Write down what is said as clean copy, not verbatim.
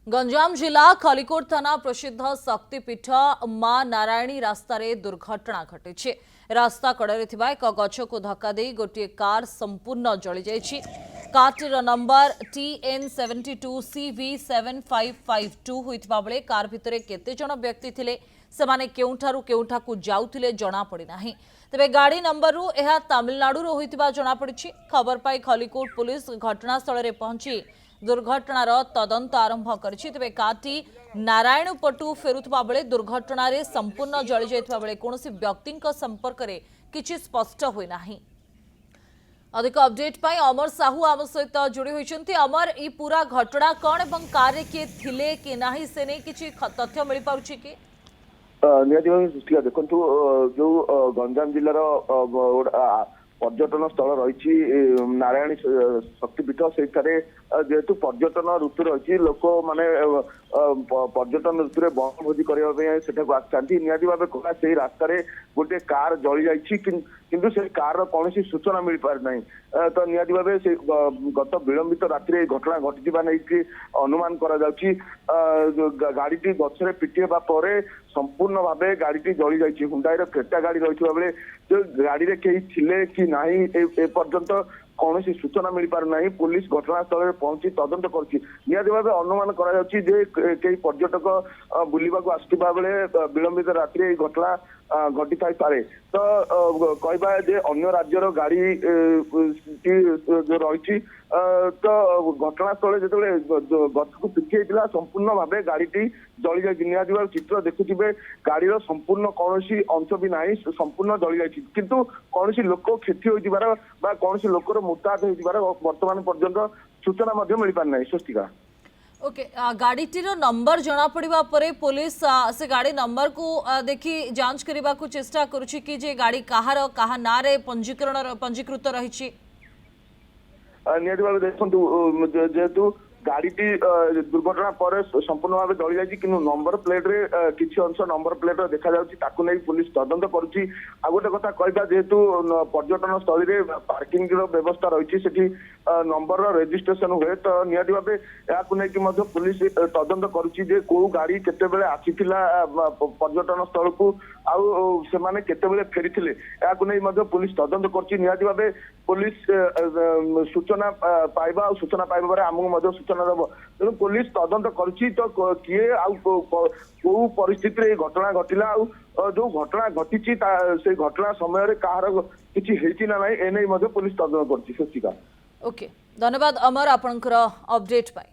गंजाम जिला खलिकोट थाना प्रसिद्ध शक्तिपीठ मां नारायणी रास्तार दुर्घटना घटी। रास्ता कड़े एक गछ को धक्का दे गोटे कार संपूर्ण जली जाइछि। कारटीर नंबर TN72CV7552 होइथिबा बेले कार भितरे केते जण व्यक्ति थिले सेमाने केउठारु केउठाकु जाउथिले जणा पड़ी नाही। तेबे गाड़ी नंबर रु एहा तमिलनाडु रो होइथिबा जणा पड़िछि। खबर पाई खलिकोट पुलिस घटनास्थल रे पहुंची दुर्घटनार तदंत आरंभ करिछि। तेबे कारटी नारायणपटु फेरुथबा बेले दुर्घटना संपूर्ण जली जाइथिबा बेले कोनोसी व्यक्तिक संपर्क रे किछि स्पष्ट होई नाही। अधिक अपडेट पाई अमर साहू आम सहित जोड़ी होइछन्ति। अमर ई पूरा घटना कौन एवं कार रे के थिले कि नाही से नै किछि तथ्य मिलि पाउछि कि निहाती भाव सृष्टि देखु जो गंजाम जिलार पर्यटन स्थल रही नारायणी शक्तिपीठ से जेहेतु पर्यटन ऋतु रही लोक माने पर्यटन ऋतु में बनभोजी करने आसती निहाती भाव कह से रास्त गोटे कार जली जाइए किंतु से कार कौन सूचना मिल पार ना। तो निहाती भाव से गत विलंबित राति घटना घटी नहीं अनुमान गाड़ी गछरे पिटी होगा संपूर्ण भाव गाड़ी जली जाइए। हुंडाईर क्रेटा गाड़ी रही बेले जो गाड़ी में कई थिले कि नाही एपर्यंत कौन सूचना मिल पार ना। पुलिस घटनास्थल में पहुंची तदंत करती भाव अनुमान कई पर्यटक बुलवाक आसुवा बेले विलंबित रात्रि घटना घटी थाई पारे। तो कहबा जे अन्य राज्यर गाड़ी जो रही तो घटनास्थल जो गछ को पिटी होता संपूर्ण भाव गाड़ी जली जाए। निहाती भाव चित्र देखुवे गाड़ीर संपूर्ण कौन अंश भी ना संपूर्ण जली जाए किंतु कौन लोक क्षति हो कौन लोकर मुताहत हो वर्तमान पर्यंत सूचना मिल पार ना। स्वस्तिका ओके गाड़ीटीर नंबर जना पड़िबा परे पुलिस से गाड़ी नंबर को देखी जांच करबा को चेष्टा करूछि कि जे गाड़ी कहार कहा नारे पंजीकृत रही। निहाती भाव देखु जेहेतु गाड़ीटी दुर्घटना पर संपूर्ण भाव जली जाए कि नंबर प्लेट रे किसी अंश नंबर प्लेट देखा जाउछि नहीं पुलिस तदंत करुछि। आ गोटे कथा कहबा जेहेतु पर्यटन स्थल रे पार्किंग व्यवस्था रही नंबर रेजिस्ट्रेशन हुए तो निहाती भाव या पुलिस तदंत करुछि जे को गाड़ी केते बेले आसीथिला पर्यटन स्थल को आउ से माने केते बेले फेरिथिले या पुलिस तदंत करुछि। निहाती भाव पुलिस सूचना पाइबा सूचना पाइबा पर आमको सूचना दब तेणु पुलिस तदंत करुछि। तो किए आउ परिस्थिति घटना घटिला जो घटना घटी से घटना समय कहार किसी हेची ना एने पुलिस तदंत करुछि। ओके धन्यवाद अमर आपनकर अपडेट पाई।